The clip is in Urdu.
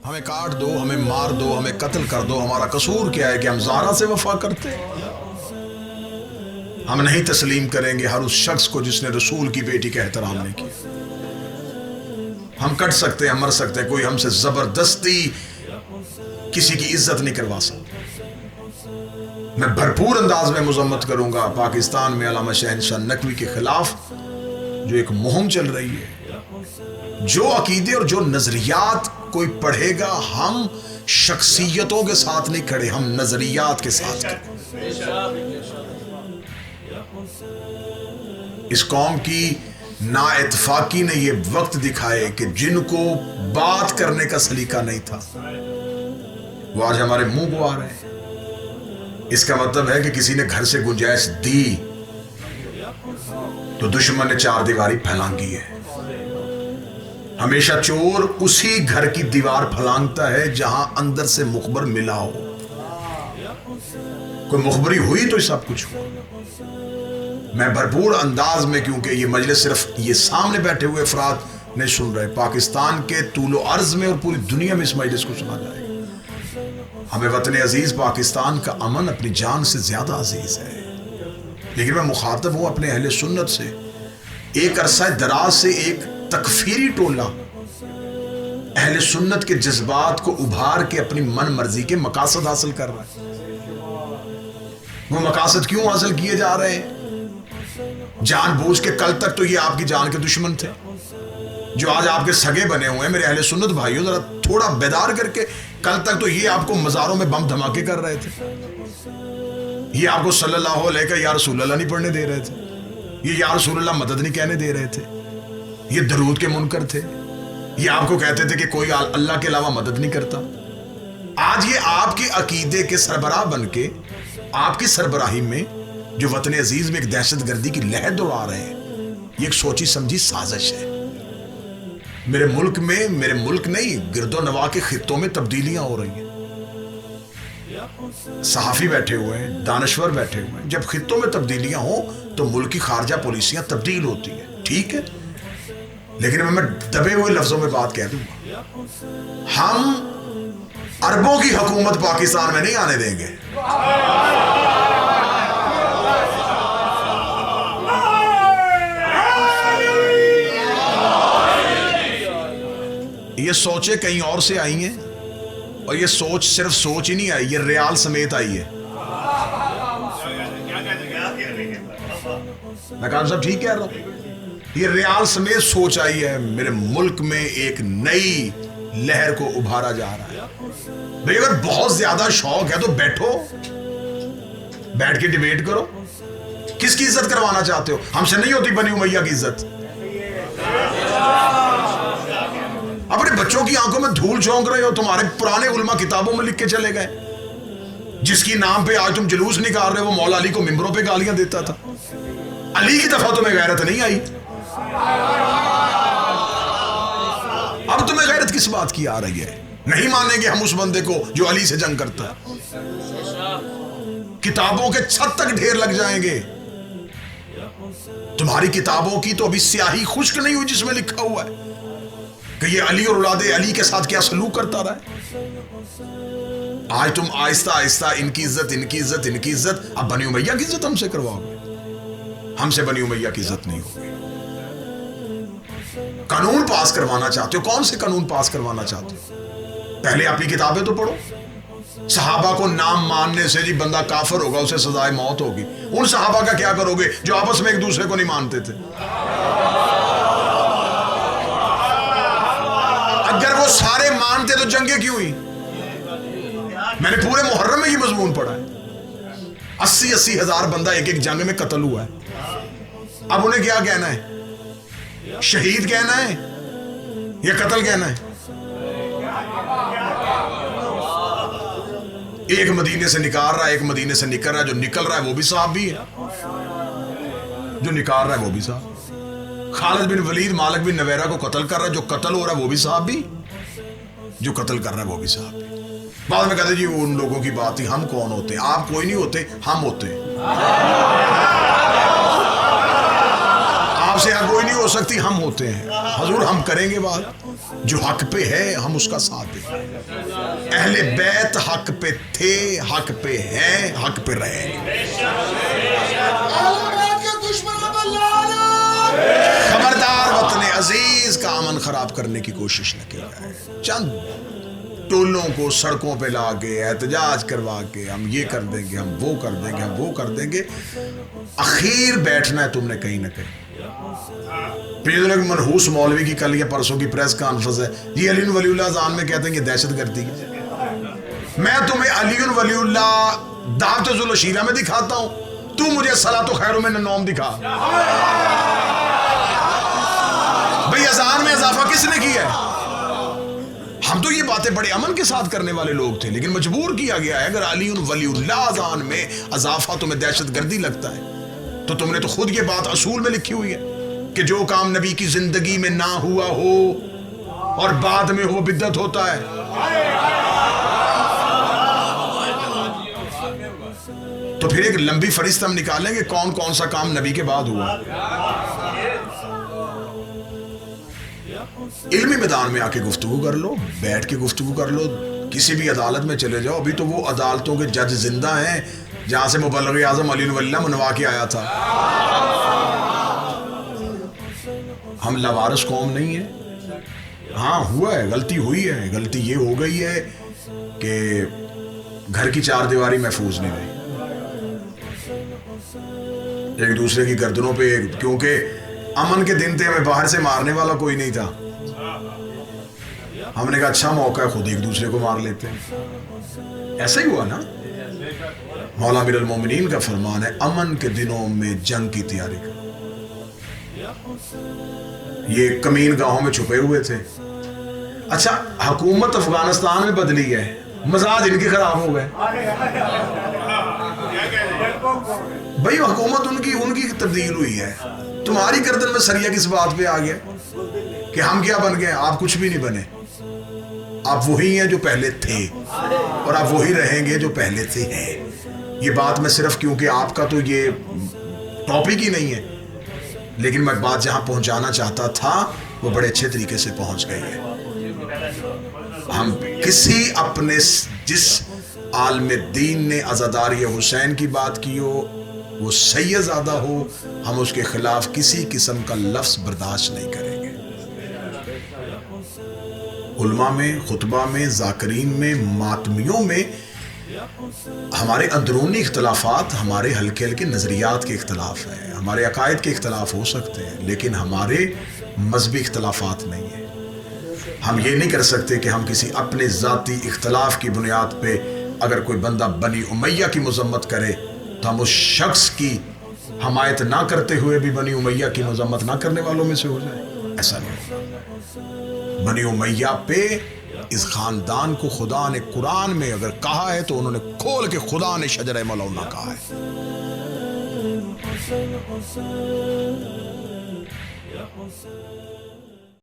ہمیں کاٹ دو، ہمیں مار دو، ہمیں قتل کر دو، ہمارا قصور کیا ہے کہ ہم زہرا سے وفا کرتے ہیں؟ ہم نہیں تسلیم کریں گے ہر اس شخص کو جس نے رسول کی بیٹی کا احترام نہیں کیا۔ ہم کٹ سکتے ہیں، مر سکتے ہیں، کوئی ہم سے زبردستی کسی کی عزت نہیں کروا سکتا۔ میں بھرپور انداز میں مذمت کروں گا پاکستان میں علامہ شہنشاہ نقوی کے خلاف جو ایک مہم چل رہی ہے۔ جو عقیدے اور جو نظریات کوئی پڑھے گا، ہم شخصیتوں کے ساتھ نہیں کھڑے، ہم نظریات کے ساتھ کھڑے۔ اس قوم کی نا اتفاقی نے یہ وقت دکھائے کہ جن کو بات کرنے کا سلیقہ نہیں تھا وہ آج ہمارے منہ کو آ رہے ہیں۔ اس کا مطلب ہے کہ کسی نے گھر سے گنجائش دی تو دشمن نے چار دیواری پھیلانگی ہے۔ ہمیشہ چور اسی گھر کی دیوار پھلانگتا ہے جہاں اندر سے مخبر ملا ہو۔ کوئی مخبری ہوئی تو سب کچھ ہوا۔ میں بھرپور انداز میں، کیونکہ یہ مجلس صرف یہ سامنے بیٹھے ہوئے افراد نہیں سن رہے، پاکستان کے طول و عرض میں اور پوری دنیا میں اس مجلس کو سنا جائے گا۔ ہمیں وطن عزیز پاکستان کا امن اپنی جان سے زیادہ عزیز ہے، لیکن میں مخاطب ہوں اپنے اہل سنت سے۔ ایک عرصہ دراز سے ایک تکفیری ٹولہ اہل سنت کے جذبات کو ابھار کے اپنی من مرضی کے مقاصد حاصل کر رہا ہے۔ وہ مقاصد کیوں حاصل کیے جا رہے ہیں؟ جان بوجھ کے کل تک تو یہ آپ کی جان کے دشمن تھے، جو آج آپ کے سگے بنے ہوئے ہیں۔ میرے اہل سنت بھائیوں، ذرا تھوڑا بیدار کر کے، کل تک تو یہ آپ کو مزاروں میں بم دھماکے کر رہے تھے، یہ آپ کو صلی اللہ علیہ کا یا رسول اللہ نہیں پڑھنے دے رہے تھے، یہ یا رسول اللہ مدد نہیں کہنے دے رہے تھے، یہ درود کے منکر تھے، یہ آپ کو کہتے تھے کہ کوئی اللہ کے علاوہ مدد نہیں کرتا۔ آج یہ آپ کے عقیدے کے سربراہ بن کے آپ کی سربراہی میں جو وطن عزیز میں ایک دہشت گردی کی لہر دوڑا رہے ہیں، یہ ایک سوچی سمجھی سازش ہے۔ میرے ملک نہیں، گرد و نواح کے خطوں میں تبدیلیاں ہو رہی ہیں۔ صحافی بیٹھے ہوئے ہیں، دانشور بیٹھے ہوئے ہیں۔ جب خطوں میں تبدیلیاں ہوں تو ملک کی خارجہ پالیسیاں تبدیل ہوتی ہیں، ٹھیک ہے، لیکن میں دبے ہوئے لفظوں میں بات کہہ دوں گا، ہم اربوں کی حکومت پاکستان میں نہیں آنے دیں گے۔ یہ سوچیں کہیں اور سے آئی ہیں، اور یہ سوچ صرف سوچ ہی نہیں آئی، یہ ریال سمیت آئی ہے۔ میں کہا صاحب ٹھیک کہہ رہا ہوں، یہ ریال سمیت سوچ آئی ہے۔ میرے ملک میں ایک نئی لہر کو ابھارا جا رہا ہے۔ بھئی اگر بہت زیادہ شوق ہے تو بیٹھو، بیٹھ کے ڈیبیٹ کرو۔ کس کی عزت کروانا چاہتے ہو؟ ہم سے نہیں ہوتی بنی امیہ کی عزت۔ اپنے بچوں کی آنکھوں میں دھول جھونک رہے ہو، تمہارے پرانے علماء کتابوں میں لکھ کے چلے گئے، جس کی نام پہ آج تم جلوس نکال رہے ہو وہ مولا علی کو ممبروں پہ گالیاں دیتا تھا۔ علی کی دفعہ تمہیں غیرت نہیں آئی، اب تمہیں غیرت کس بات کی آ رہی ہے؟ نہیں مانیں گے ہم اس بندے کو جو علی سے جنگ کرتا ہے۔ کتابوں کے چھت تک ڈھیر لگ جائیں گے۔ تمہاری کتابوں کی تو ابھی سیاہی خشک نہیں ہوئی جس میں لکھا ہوا ہے کہ یہ علی اور اولاد علی کے ساتھ کیا سلوک کرتا رہا ہے۔ آج تم آہستہ آہستہ ان کی عزت، اب بنی امیہ کی عزت ہم سے کرواؤ گے؟ ہم سے بنی امیہ کی عزت نہیں ہوگی۔ قانون پاس کروانا چاہتے ہو، کون سے قانون پاس کروانا چاہتے ہو؟ پہلے اپنی کتابیں تو پڑھو۔ صحابہ کو نام ماننے سے جی بندہ کافر ہوگا، اسے سزائے موت ہوگی۔ ان صحابہ کا کیا کرو گے جو آپس میں ایک دوسرے کو نہیں مانتے تھے؟ اگر وہ سارے مانتے تو جنگیں کیوں ہوئی؟ میں نے پورے محرم میں یہ مضمون پڑھا ہے، 80 ہزار بندہ ایک جنگ میں قتل ہوا ہے۔ اب انہیں کیا کہنا ہے؟ شہید کہنا ہے یا قتل کہنا ہے؟ ایک مدینے سے نکال رہا ہے، ایک مدینے سے نکل رہا ہے، جو نکل رہا ہے وہ بھی صحابی ہے، جو نکال رہا ہے وہ بھی صحابی۔ خالد بن ولید مالک بن نویرہ کو قتل کر رہا ہے، جو قتل ہو رہا ہے وہ بھی صحابی، جو قتل کر رہا ہے وہ بھی صحابی۔ بعد میں کہتے جی وہ ان لوگوں کی بات ہی، ہم کون ہوتے ہیں؟ آپ کوئی نہیں ہوتے، ہم ہوتے ہیں۔ آپ سے حق کوئی نہیں ہو سکتی، ہم ہوتے ہیں حضور، ہم کریں گے بات، جو حق پہ ہے ہم اس کا ساتھ دیں۔ اہل بیت حق پہ تھے، حق پہ ہیں، حق پہ رہیں گے۔ خبردار وطن عزیز کا امن خراب کرنے کی کوشش نہ کی جائے۔ چند ٹولوں کو سڑکوں پہ لا کے احتجاج کروا کے ہم یہ کر دیں گے، ہم وہ کر دیں گے، ہم وہ کر دیں گے، اخیر بیٹھنا ہے تم نے کہیں نہ کہیں۔ پھر منحوس مولوی کی کل یا پرسوں کی پریس کانفرنس ہے، یہ علی ولی اللہ اذان میں کہتے ہیں کہ دہشت گردی ہے۔ میں تمہیں علی ولی اللہ دعوت ذوالشیرہ میں دکھاتا ہوں، تو مجھے صلاۃ خیر من النوم دکھا۔ بھئی اذان میں اضافہ کس نے کیا ہے؟ ہم تو یہ باتیں بڑے امن کے ساتھ کرنے والے لوگ تھے، لیکن مجبور کیا گیا ہے۔ اگر علی ولی اللہ اذان میں اضافہ تمہیں دہشت گردی لگتا ہے تو تم نے تو خود یہ بات اصول میں لکھی ہوئی ہے کہ جو کام نبی کی زندگی میں نہ ہوا ہو اور بعد میں ہو بدعت ہوتا ہے۔ تو پھر ایک لمبی فہرست ہم نکالیں گے کون کون سا کام نبی کے بعد ہوا۔ علمی میدان میں آ کے گفتگو کر لو، بیٹھ کے گفتگو کر لو، کسی بھی عدالت میں چلے جاؤ۔ ابھی تو وہ عدالتوں کے جج زندہ ہیں جہاں سے مبلغ اعظم علی ولی اللہ منوا کے آیا تھا۔ ہم لاوارث قوم نہیں ہیں۔ ہاں ہوا ہے، غلطی ہوئی ہے، غلطی یہ ہو گئی ہے کہ گھر کی چار دیواری محفوظ نہیں رہی، ایک دوسرے کی گردنوں پہ، کیونکہ امن کے دن تھے، ہمیں باہر سے مارنے والا کوئی نہیں تھا، ہم نے کہا اچھا موقع ہے خود ایک دوسرے کو مار لیتے ہیں۔ ایسا ہی ہوا نا۔ مولا امیر المومنین کا فرمان ہے امن کے دنوں میں جنگ کی تیاری کا۔ یہ کمین گاہوں میں چھپے ہوئے تھے۔ اچھا حکومت افغانستان میں بدلی ہے، مزاج ان کے خراب ہو گئے۔ بھئی حکومت ان کی تبدیل ہوئی ہے، تمہاری گردن میں سریا کس بات پہ آ گیا کہ ہم کیا بن گئے؟ آپ کچھ بھی نہیں بنے، آپ وہی ہیں جو پہلے تھے اور آپ وہی رہیں گے جو پہلے سے ہیں۔ یہ بات میں صرف کیونکہ آپ کا تو یہ ٹاپک ہی نہیں ہے، لیکن میں بات جہاں پہنچانا چاہتا تھا وہ بڑے اچھے طریقے سے پہنچ گئی ہے۔ ہم کسی اپنے جس عالم دین نے عزاداری حسین کی بات کی ہو، وہ سید زادہ ہو، ہم اس کے خلاف کسی قسم کا لفظ برداشت نہیں کریں گے۔ علماء میں، خطبہ میں، ذاکرین میں، ماتمیوں میں ہمارے اندرونی اختلافات، ہمارے ہلکے ہلکے نظریات کے اختلاف ہیں، ہمارے عقائد کے اختلاف ہو سکتے ہیں، لیکن ہمارے مذہبی اختلافات نہیں ہیں۔ ہم یہ نہیں کر سکتے کہ ہم کسی اپنے ذاتی اختلاف کی بنیاد پہ اگر کوئی بندہ بنی امیہ کی مذمت کرے تو ہم اس شخص کی حمایت نہ کرتے ہوئے بھی بنی امیہ کی مذمت نہ کرنے والوں میں سے ہو جائے، ایسا نہیں ہوگا۔ بنی امیہ پہ اس خاندان کو خدا نے قرآن میں اگر کہا ہے تو انہوں نے کھول کے خدا نے شجرہ ملعونہ کہا ہے۔